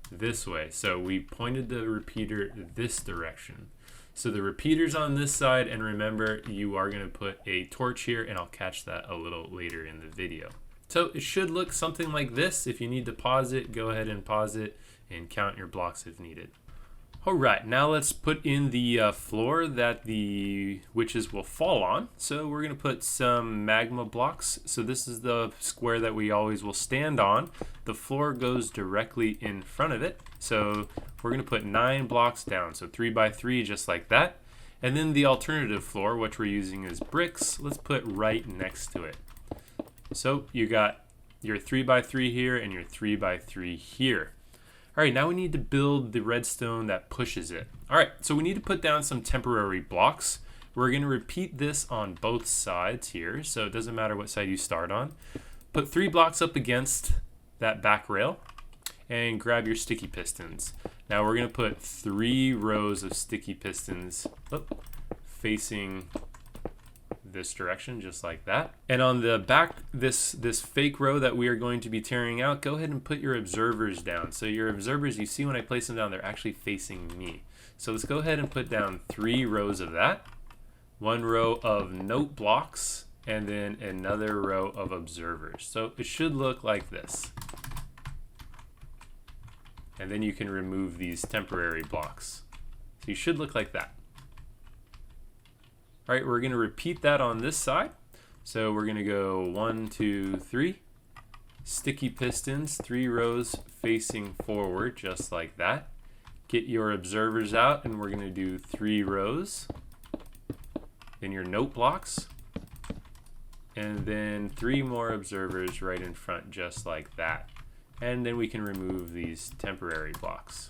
this way. So we pointed the repeater this direction. So the repeater's on this side, and remember, you are going to put a torch here, and I'll catch that a little later in the video. So it should look something like this. If you need to pause it, go ahead and pause it and count your blocks if needed. All right, now let's put in the floor that the witches will fall on. So we're going to put some magma blocks. So this is the square that we always will stand on. The floor goes directly in front of it. So we're going to put 9 blocks down. So 3 by 3, just like that. And then the alternative floor, which we're using is bricks, let's put right next to it. So you got your 3 by 3 here and your 3 by 3 here. All right, now we need to build the redstone that pushes it. All right, so we need to put down some temporary blocks. We're going to repeat this on both sides here, so it doesn't matter what side you start on. Put 3 blocks up against that back rail and grab your sticky pistons. Now we're going to put 3 rows of sticky pistons facing this direction, just like that. And on the back, this fake row that we are going to be tearing out, go ahead and put your observers down. So your observers, you see when I place them down, they're actually facing me. So let's go ahead and put down 3 rows of that, 1 row of note blocks, and then another row of observers. So it should look like this. And then you can remove these temporary blocks. So you should look like that. All right, we're going to repeat that on this side. So we're going to go 1, 2, 3. Sticky pistons, 3 rows facing forward, just like that. Get your observers out, and we're going to do 3 rows. Then your note blocks. And then 3 more observers right in front, just like that. And then we can remove these temporary blocks.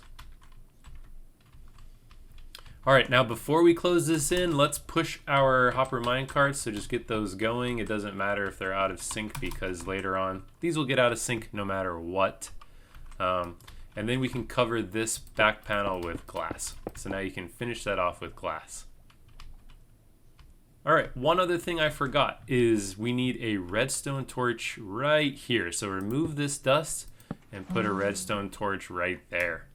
All right, now before we close this in, let's push our hopper minecarts, so just get those going. It doesn't matter if they're out of sync because later on, these will get out of sync no matter what. And then we can cover this back panel with glass. So now you can finish that off with glass. All right, one other thing I forgot is we need a redstone torch right here. So remove this dust and put a redstone torch right there.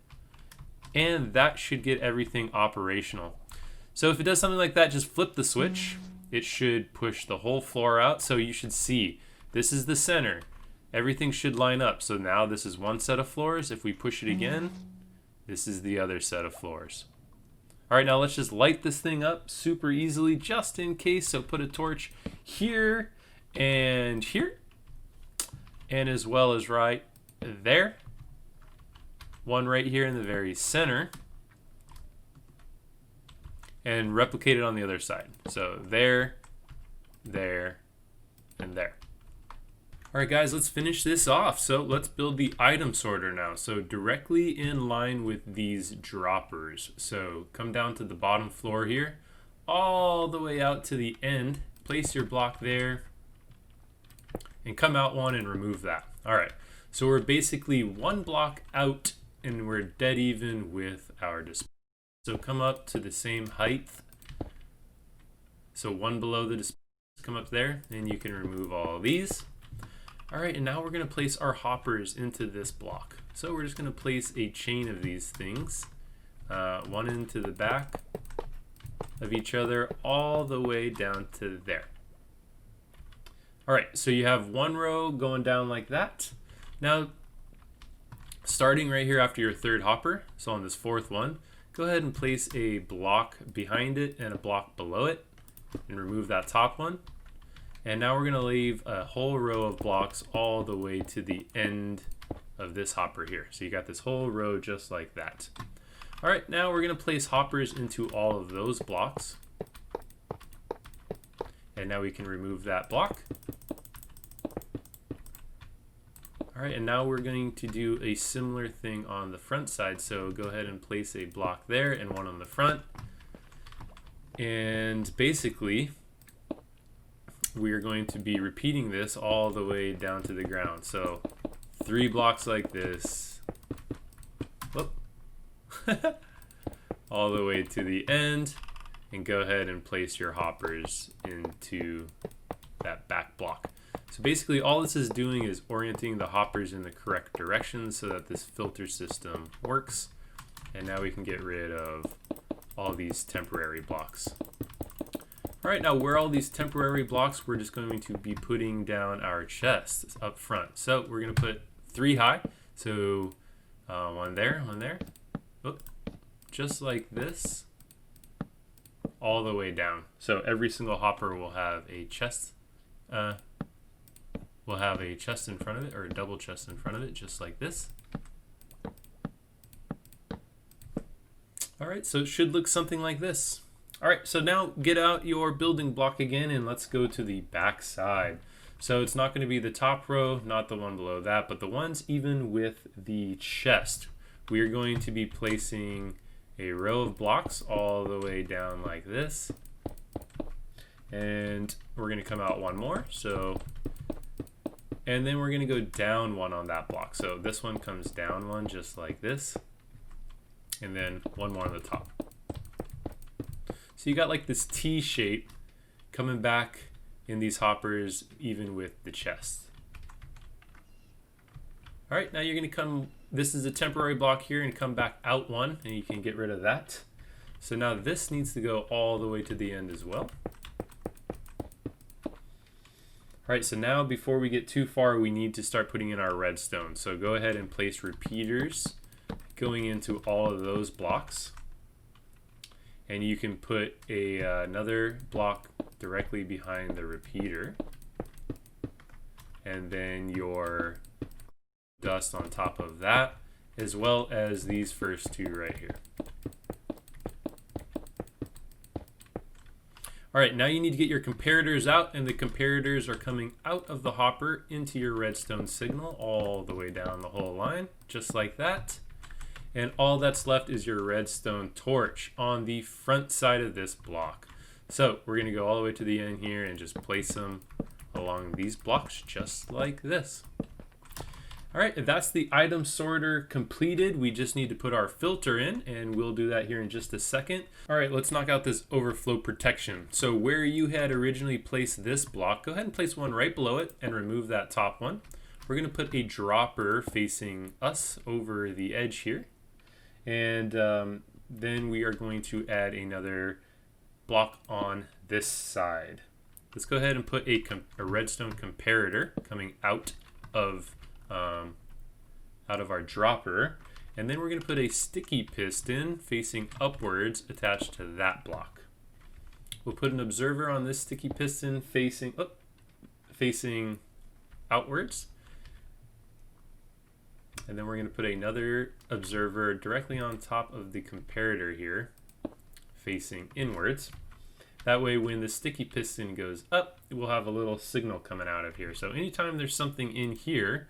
And that should get everything operational. So if it does something like that, just flip the switch. It should push the whole floor out. So you should see this is the center. Everything should line up. So now this is one set of floors. If we push it again, this is the other set of floors. All right, now let's just light this thing up super easily just in case. So put a torch here and here, and as well as right there. One right here in the very center, and replicate it on the other side. So there, there, and there. All right, guys, let's finish this off. So let's build the item sorter now. So directly in line with these droppers. So come down to the bottom floor here, all the way out to the end. Place your block there, and come out one and remove that. All right, so we're basically 1 block out, and we're dead even with our dispenser. So come up to the same height. So 1 below the dispenser, come up there, and you can remove all these. All right, and now we're gonna place our hoppers into this block. So we're just gonna place a chain of these things. 1 into the back, of each other all the way down to there. All right, so you have one row going down like that. Now, starting right here after your third hopper, so on this fourth one, go ahead and place a block behind it and a block below it and remove that top one. And now we're gonna leave a whole row of blocks all the way to the end of this hopper here. So you got this whole row just like that. All right, now we're gonna place hoppers into all of those blocks. And now we can remove that block. All right, and now we're going to do a similar thing on the front side. So go ahead and place a block there and one on the front. And basically, we are going to be repeating this all the way down to the ground. So 3 blocks like this. Whoop. All the way to the end. And go ahead and place your hoppers into that back block. So basically all this is doing is orienting the hoppers in the correct direction so that this filter system works. And now we can get rid of all these temporary blocks. All right, now where all these temporary blocks, we're just going to be putting down our chests up front. So we're gonna put 3 high. So one there, Oop. Just like this, all the way down. So every single hopper will have a chest. We'll have a chest in front of it, or a double chest in front of it, just like this. All right, so it should look something like this. All right, so now get out your building block again and let's go to the back side. So it's not going to be the top row, not the one below that, but the ones even with the chest. We are going to be placing a row of blocks all the way down like this. And we're going to come out one more. And then we're going to go down one on that block. So this one comes down one just like this. And then one more on the top. So you got like this T shape coming back in these hoppers even with the chest. All right, now you're going to come, this is a temporary block here, and come back out one, and you can get rid of that. So now this needs to go all the way to the end as well. All right, so now before we get too far, we need to start putting in our redstone. So go ahead and place repeaters going into all of those blocks. And you can put another block directly behind the repeater. And then your dust on top of that, as well as these first 2 right here. All right, now you need to get your comparators out, and the comparators are coming out of the hopper into your redstone signal all the way down the whole line, just like that. And all that's left is your redstone torch on the front side of this block. So we're gonna go all the way to the end here and just place them along these blocks just like this. All right, that's the item sorter completed. We just need to put our filter in, and we'll do that here in just a second. All right, let's knock out this overflow protection. So where you had originally placed this block, go ahead and place one right below it and remove that top one. We're gonna put a dropper facing us over the edge here. And then we are going to add another block on this side. Let's go ahead and put a redstone comparator coming out of our dropper, and then we're going to put a sticky piston facing upwards attached to that block. We'll put an observer on this sticky piston facing outwards, and then we're going to put another observer directly on top of the comparator here facing inwards. That way when the sticky piston goes up, it will have a little signal coming out of here. So anytime there's something in here,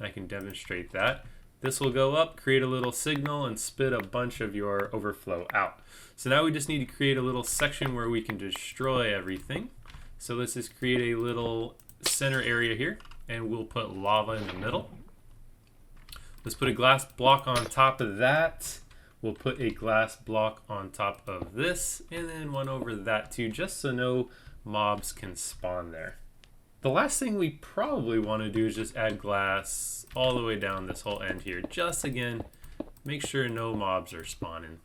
I can demonstrate that. This will go up, create a little signal, and spit a bunch of your overflow out. So now we just need to create a little section where we can destroy everything. So let's just create a little center area here, and we'll put lava in the middle. Let's put a glass block on top of that. We'll put a glass block on top of this, and then one over that too, just so no mobs can spawn there. The last thing we probably want to do is just add glass all the way down this whole end here. Just again, make sure no mobs are spawning.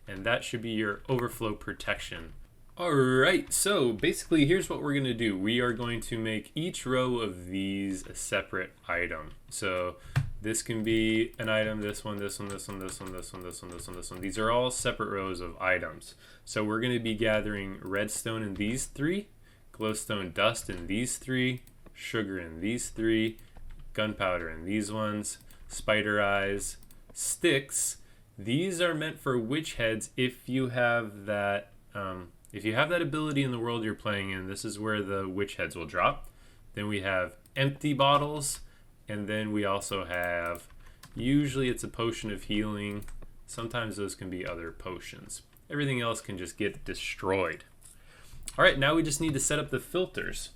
and that should be your Overflow Protection. Alright, so basically here's what we're going to do. We are going to make each row of these a separate item. So this can be an item, this one, this one, this one, this one, this one, this one, this one, this one. These are all separate rows of items. So we're going to be gathering redstone in these three, glowstone dust in these three, sugar in these three, gunpowder in these ones, spider eyes, sticks. These are meant for witch heads if you have that ability in the world you're playing in. This is where the witch heads will drop. Then we have empty bottles, and then we also have, usually it's a potion of healing. Sometimes those can be other potions. Everything else can just get destroyed. All right, now we just need to set up the filters.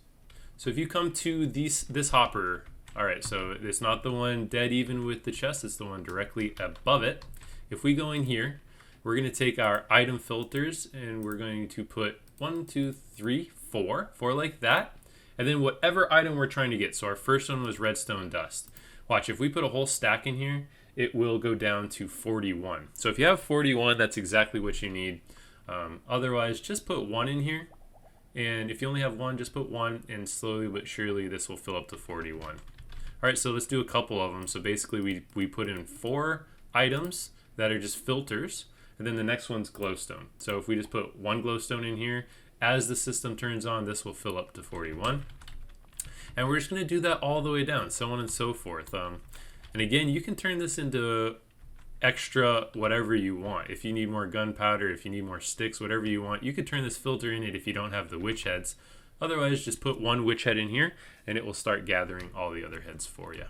So if you come to this hopper, all right, so it's not the one dead even with the chest, it's the one directly above it. If we go in here, we're going to take our item filters and we're going to put 1, 2, 3, 4 like that. And then whatever item we're trying to get. So our first one was redstone dust. Watch, if we put a whole stack in here, it will go down to 41. So if you have 41, that's exactly what you need. Otherwise, just put 1 in here. And if you only have 1, just put 1, and slowly but surely this will fill up to 41. All right, so let's do a couple of them. So basically we put in 4 items that are just filters. And then the next one's glowstone. So if we just put 1 glowstone in here, as the system turns on, this will fill up to 41. And we're just going to do that all the way down, so on and so forth. And again, you can turn this into extra whatever you want. If you need more gunpowder, if you need more sticks, whatever you want, you could turn this filter in it if you don't have the witch heads. Otherwise, just put 1 witch head in here, and it will start gathering all the other heads for you.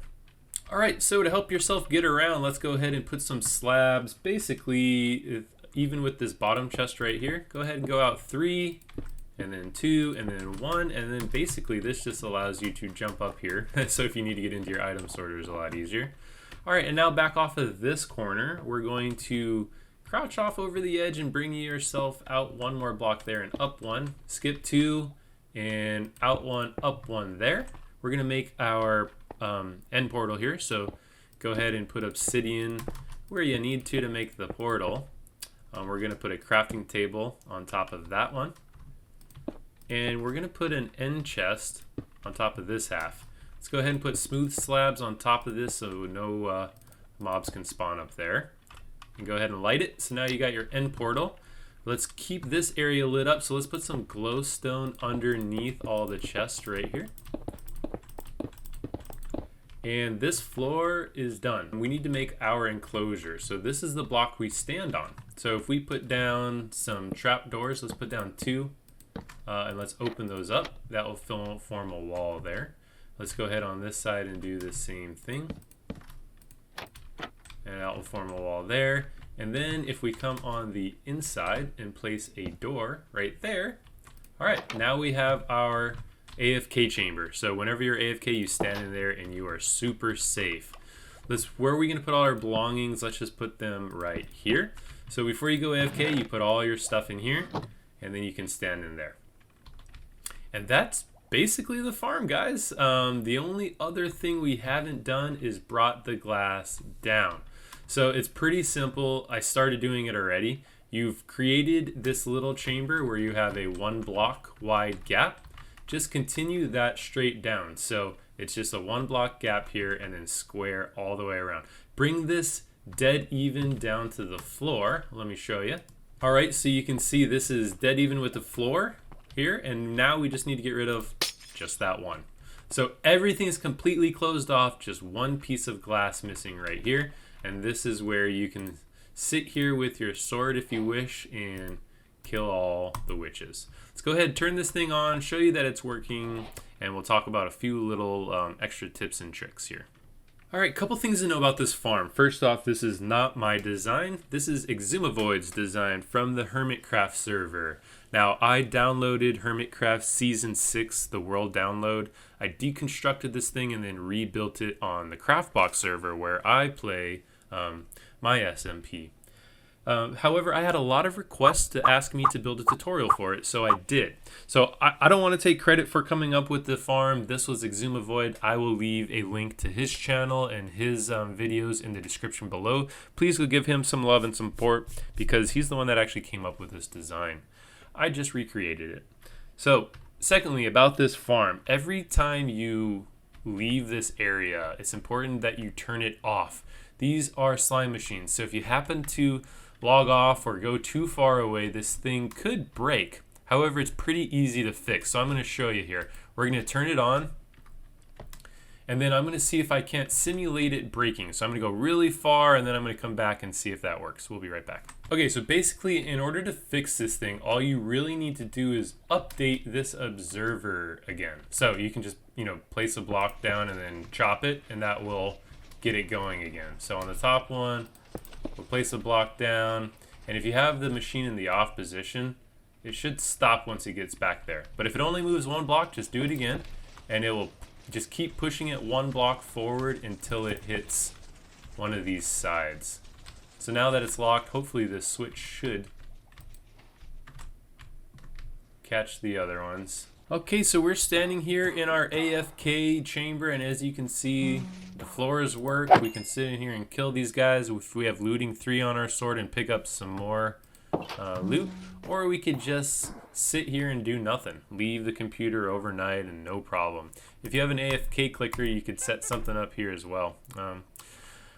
Alright, so to help yourself get around, let's go ahead and put some slabs. Basically, even with this bottom chest right here, go ahead and go out 3, and then 2, and then 1, and then basically this just allows you to jump up here. So if you need to get into your item sorter, it's a lot easier. Alright, and now back off of this corner, we're going to crouch off over the edge and bring yourself out 1 more block there and up 1, skip 2, and out 1, up 1 there. We're going to make our end portal here, so go ahead and put obsidian where you need to make the portal. We're going to put a crafting table on top of that one, and we're going to put an end chest on top of this half. Let's go ahead and put smooth slabs on top of this so no mobs can spawn up there, and go ahead and light it. So now you got your end portal. Let's keep this area lit up, so let's put some glowstone underneath all the chests right here. And this floor is done. We need to make our enclosure. So this is the block we stand on. So if we put down some trapdoors, let's put down 2, and let's open those up. That will form a wall there. Let's go ahead on this side and do the same thing. And that will form a wall there. And then if we come on the inside and place a door right there, all right, now we have our Afk Chamber. So whenever you're AFK, you stand in there and you are super safe. Where are we going to put all our belongings? Let's just put them right here. So before you go AFK, you put all your stuff in here, and then you can stand in there. And that's basically the farm, guys. The only other thing we haven't done is brought the glass down. So it's pretty simple. I started doing it already. You've created this little chamber where you have a 1 block wide gap. Just continue that straight down. So it's just a 1 block gap here and then square all the way around. Bring this dead even down to the floor. Let me show you. All right, so you can see this is dead even with the floor here, and now we just need to get rid of just that one. So everything is completely closed off, just 1 piece of glass missing right here, and this is where you can sit here with your sword if you wish and kill all the witches. Let's go ahead and turn this thing on, show you that it's working, and we'll talk about a few little extra tips and tricks here. Alright, couple things to know about this farm. First off, this is not my design. This is Xisumavoid's design from the Hermitcraft server. Now, I downloaded Hermitcraft Season 6, the world download. I deconstructed this thing and then rebuilt it on the Craftbox server where I play my SMP. However, I had a lot of requests to ask me to build a tutorial for it, so I did. So I don't want to take credit for coming up with the farm. This was Xisumavoid. I will leave a link to his channel and his videos in the description below. Please go give him some love and support because he's the one that actually came up with this design. I just recreated it. So, secondly, about this farm, every time you leave this area, it's important that you turn it off. These are slime machines, so if you happen to log off or go too far away, this thing could break. However, it's pretty easy to fix, so I'm going to show you here. We're going to turn it on, and then I'm going to see if I can't simulate it breaking. So I'm going to go really far, and then I'm going to come back and see if that works. We'll be right back. Okay, so basically, in order to fix this thing, all you really need to do is update this observer again. So you can just, place a block down and then chop it, and that will get it going again. So on the top one, we'll place a block down, and if you have the machine in the off position, it should stop once it gets back there. But if it only moves one block, just do it again, and it will just keep pushing it one block forward until it hits one of these sides. So now that it's locked, hopefully this switch should catch the other ones. Okay, so we're standing here in our Afk chamber, and as you can see, the floors work. We can sit in here and kill these guys if we have looting 3 on our sword and pick up some more loot, or we could just sit here and do nothing. Leave the computer overnight and no problem. If you have an Afk clicker, you could set something up here as well.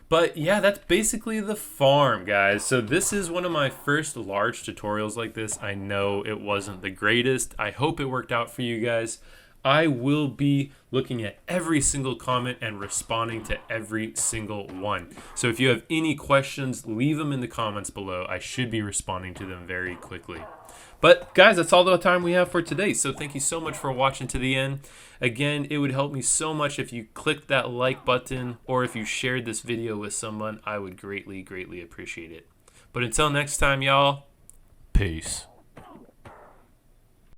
But yeah, that's basically the farm, guys. So this is one of my first large tutorials like this. I know it wasn't the greatest. I hope it worked out for you guys. I will be looking at every single comment and responding to every single one. So if you have any questions, leave them in the comments below. I should be responding to them very quickly. But guys, that's all the time we have for today. So thank you so much for watching to the end. Again, it would help me so much if you clicked that like button or if you shared this video with someone. I would greatly, greatly appreciate it. But until next time, y'all, peace.